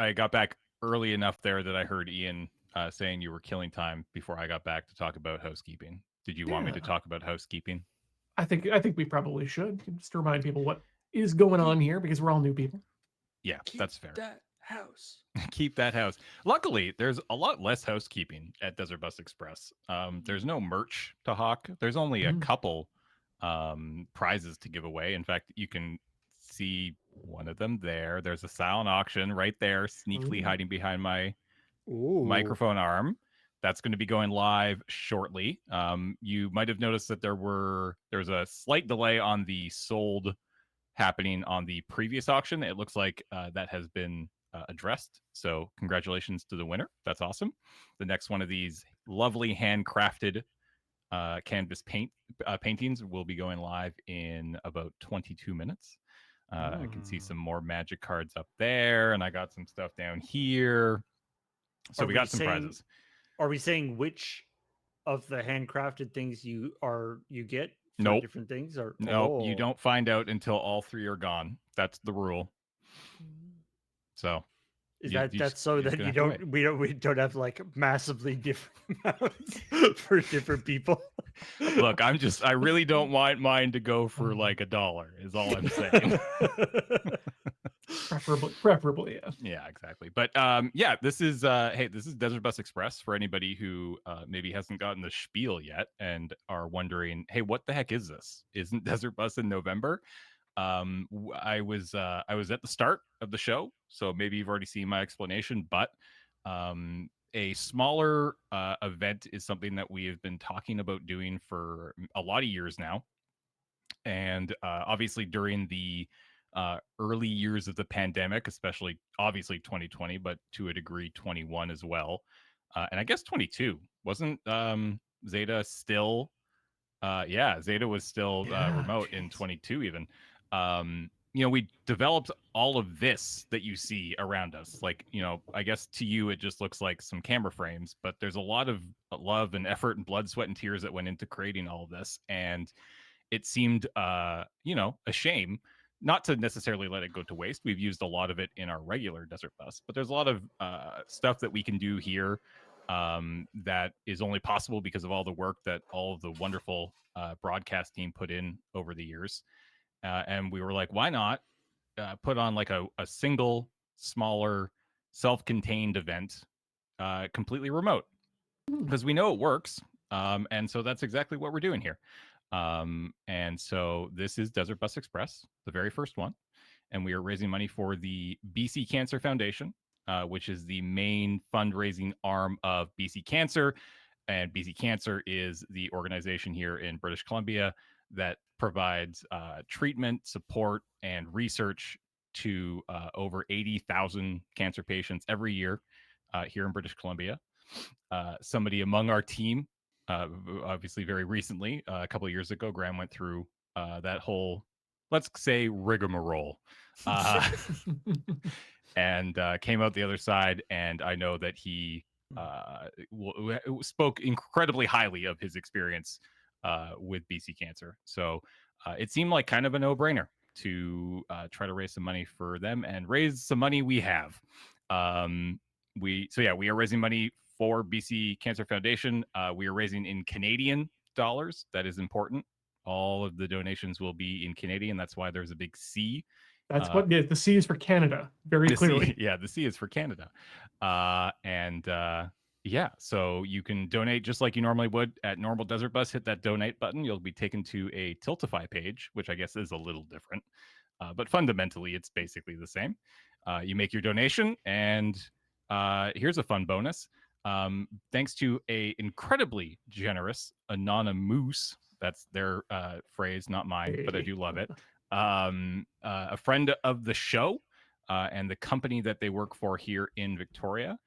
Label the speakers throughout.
Speaker 1: I got back early enough there that I heard Ian saying you were killing time before I got back to talk about housekeeping. Did you want me
Speaker 2: Yeah,
Speaker 1: to talk about housekeeping?
Speaker 2: I think we probably should just to remind people what is going
Speaker 3: Keep
Speaker 2: on here because we're all new people.
Speaker 1: Yeah,
Speaker 3: keep
Speaker 1: that's fair.
Speaker 3: that house.
Speaker 1: Keep that house. Luckily, there's a lot less housekeeping at Desert Bus Express. There's no merch to hawk. There's only a
Speaker 2: Mhm.
Speaker 1: couple prizes to give away. In fact, you can see one of them there. There's a silent auction right there, sneakily
Speaker 2: Ooh.
Speaker 1: hiding behind my
Speaker 3: Ooh.
Speaker 1: microphone arm. That's going to be going live shortly. You might have noticed that there's a slight delay on the sold happening on the previous auction. It looks like that has been addressed. So congratulations to the winner. That's awesome. The next one of these lovely handcrafted canvas paintings will be going live in about 22 minutes. I can see some more magic cards up there, and I got some stuff down here. So
Speaker 3: Are
Speaker 1: we
Speaker 3: we
Speaker 1: got some
Speaker 3: saying
Speaker 1: prizes.
Speaker 3: are we saying which of the handcrafted things you get for
Speaker 1: Nope.
Speaker 3: different things? Or
Speaker 1: Nope. You don't find out until all three are gone. That's the rule. So
Speaker 3: is that's so
Speaker 1: you're just
Speaker 3: that
Speaker 1: gonna have to wait.
Speaker 3: we don't have like massively different amounts for different people?
Speaker 1: Look, I really don't want mine to go for like $1, is all I'm saying.
Speaker 2: Preferably, yes.
Speaker 1: Yeah, exactly. But yeah, this is hey, this is Desert Bus Express for anybody who maybe hasn't gotten the spiel yet and are wondering, hey, what the heck is this? Isn't Desert Bus in November? I was at the start of the show, so maybe you've already seen my explanation, but a smaller event is something that we have been talking about doing for a lot of years now. And obviously during the early years of the pandemic, especially obviously 2020, but to a degree 21 as well, and I guess 22 wasn't Zeta still. Yeah, Zeta was still
Speaker 2: Yeah,
Speaker 1: remote in
Speaker 2: jeez.
Speaker 1: 22 even. We developed all of this that you see around us. Like, I guess to you it just looks like some camera frames, but there's a lot of love and effort and blood, sweat, and tears that went into creating all of this. And it seemed a shame not to necessarily let it go to waste. We've used a lot of it in our regular desert bus, but there's a lot of stuff that we can do here that is only possible because of all the work that all of the wonderful broadcast team put in over the years. And we were like, why not put on like a single smaller self-contained event completely remote,
Speaker 2: Hmm.
Speaker 1: because we know it works. And so that's exactly what we're doing here. And so this is Desert Bus Express, the very first one. And we are raising money for the BC Cancer Foundation, which is the main fundraising arm of BC Cancer. And BC Cancer is the organization here in British Columbia that provides treatment, support, and research to over 80,000 cancer patients every year here in British Columbia. Somebody among our team, obviously very recently, a couple of years ago, Graham went through that whole, let's say, rigmarole, uh, and came out the other side. And I know that he spoke incredibly highly of his experience with BC Cancer. So it seemed like kind of a no-brainer to try to raise some money for them and raise some money we have. We are raising money for BC Cancer Foundation. We are raising in Canadian dollars. That is important. All of the donations will be in Canadian. That's why there's a big C.
Speaker 2: That's what the C is for Canada, very
Speaker 1: The C,
Speaker 2: clearly.
Speaker 1: yeah, the C is for Canada. Yeah, so you can donate just like you normally would at normal Desert Bus. Hit that donate button. You'll be taken to a Tiltify page, which I guess is a little different. But fundamentally, it's basically the same. You make your donation, and here's a fun bonus. Thanks to a incredibly generous anonymous, that's their phrase, not mine, but I do love it. A friend of the show and the company that they work for here in Victoria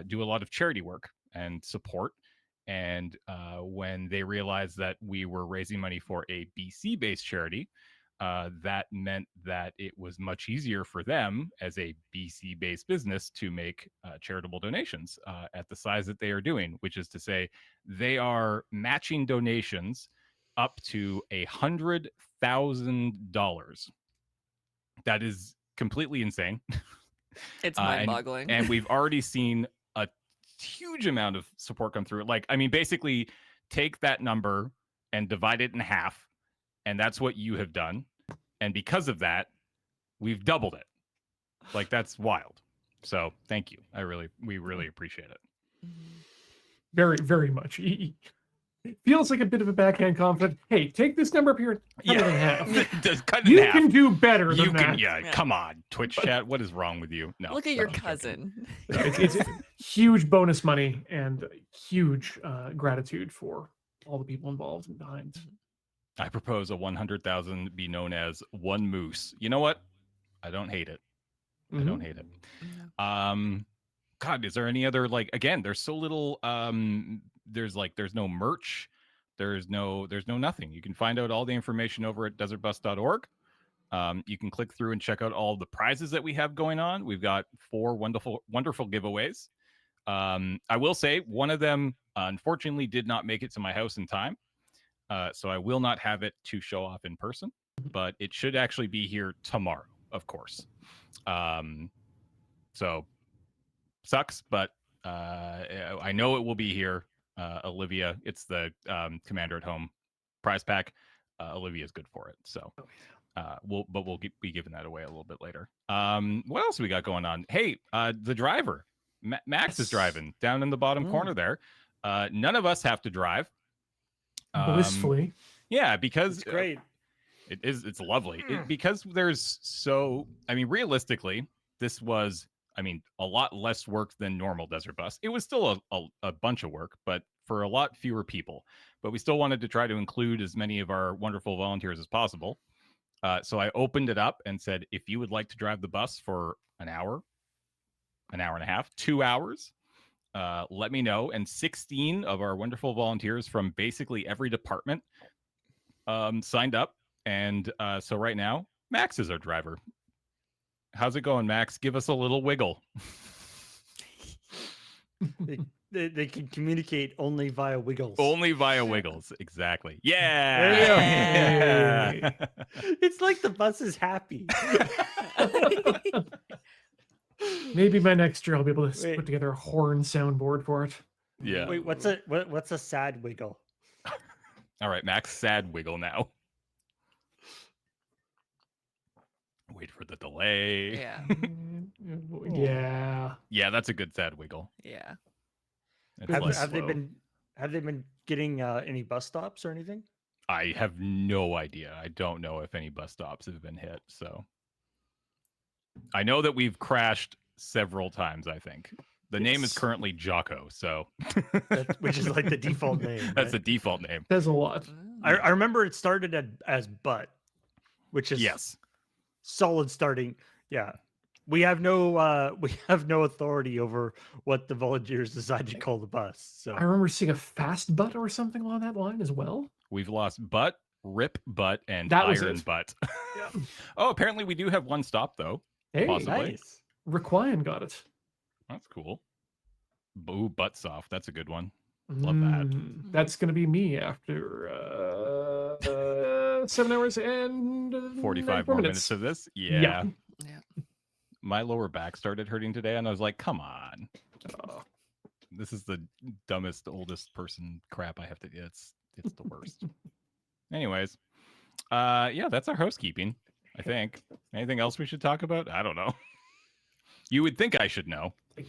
Speaker 1: do a lot of charity work and support. And when they realized that we were raising money for a BC based charity, that meant that it was much easier for them as a BC based business to make charitable donations at the size that they are doing, which is to say, they are matching donations up to $100,000. That is completely insane.
Speaker 4: It's
Speaker 1: And-
Speaker 4: mind-boggling.
Speaker 1: And we've already seen a huge amount of support come through. Like, I mean, basically take that number and divide it in half, and that's what you have done. And because of that, we've doubled it. Like, that's wild. So thank you. We really appreciate it.
Speaker 4: Mhm.
Speaker 2: Very, very much. It feels like a bit of a backhand compliment. Hey, take this number up here and cut it in half.
Speaker 1: Just cut it in
Speaker 2: You
Speaker 1: half.
Speaker 2: can do better
Speaker 1: You
Speaker 2: than
Speaker 1: can,
Speaker 2: that.
Speaker 1: yeah, come on, Twitch chat. What is wrong with you? No,
Speaker 4: Look at
Speaker 1: I'm
Speaker 4: your
Speaker 1: just joking.
Speaker 4: cousin.
Speaker 2: It's huge bonus money and huge gratitude for all the people involved and behind.
Speaker 1: I propose a 100,000 be known as one moose. You know what? I don't hate it. I don't hate it. God, is there any other, like, again, there's so little, there's no merch. There's no nothing. You can find out all the information over at desertbus.org. You can click through and check out all the prizes that we have going on. We've got 4 wonderful giveaways. I will say one of them, unfortunately, did not make it to my house in time. So I will not have it to show off in person, but it should actually be here tomorrow, of course. So sucks, but I know it will be here. Olivia, it's the Commander at Home prize pack. Olivia is good for it, so we'll be giving that away a little bit later. What else we got going on? Hey, the driver, Max is driving down in the bottom corner there. None of us have to drive.
Speaker 2: Blissfully.
Speaker 1: Yeah, because
Speaker 3: It's great.
Speaker 1: It's lovely. Because there's I mean, realistically, this was, I mean, a lot less work than normal Desert Bus. It was still a bunch of work, but for a lot fewer people. But we still wanted to try to include as many of our wonderful volunteers as possible. So I opened it up and said, if you would like to drive the bus for an hour and a half, 2 hours, let me know. And 16 of our wonderful volunteers from basically every department signed up. And so right now, Max is our driver. How's it going, Max? Give us a little wiggle.
Speaker 3: They can communicate only via wiggles.
Speaker 1: Only via wiggles. Exactly. Yeah.
Speaker 2: Hey.
Speaker 3: It's like the bus is happy.
Speaker 2: Maybe by next year I'll be able to
Speaker 3: Wait.
Speaker 2: put together a horn soundboard for it.
Speaker 1: Yeah.
Speaker 3: Wait, what's a sad wiggle?
Speaker 1: All right, Max, sad wiggle now. Wait for the delay.
Speaker 4: Yeah.
Speaker 2: Yeah.
Speaker 1: Yeah, that's a good sad wiggle.
Speaker 4: Yeah.
Speaker 1: It's
Speaker 2: Have-
Speaker 1: like,
Speaker 3: Have they
Speaker 2: slow.
Speaker 3: been getting any bus stops or anything?
Speaker 1: I have no idea. I don't know if any bus stops have been hit. So I know that we've crashed several times, I think. The name is
Speaker 2: Yes.
Speaker 1: currently Jocko, so
Speaker 3: Which is like the default name.
Speaker 1: that's the
Speaker 3: right?
Speaker 1: default name.
Speaker 2: Says a lot.
Speaker 3: I remember it started as butt, which is
Speaker 1: Yes.
Speaker 3: solid starting. Yeah. We have no authority over what the volunteers decide to call the bus. So
Speaker 2: I remember seeing a fast butt or something along that line as well.
Speaker 1: We've lost butt, rip butt, and
Speaker 2: That was
Speaker 1: iron
Speaker 2: it.
Speaker 1: butt.
Speaker 2: Yeah.
Speaker 1: Oh, apparently we do have one stop, though.
Speaker 2: Hey,
Speaker 1: Possibly.
Speaker 3: nice.
Speaker 2: Requian got it.
Speaker 1: That's cool. Boo, butt soft. That's a good one. Love that.
Speaker 2: That's going to be me after 7 hours and
Speaker 1: 45 more minutes of this. Yeah.
Speaker 2: Yeah.
Speaker 4: Yeah.
Speaker 1: My lower back started hurting today, and I was like, come on.
Speaker 2: Oh,
Speaker 1: This is the dumbest, oldest person crap I have to. It's the worst. Anyways, yeah, that's our housekeeping, I think. Anything else we should talk about? I don't know. You would think I should know.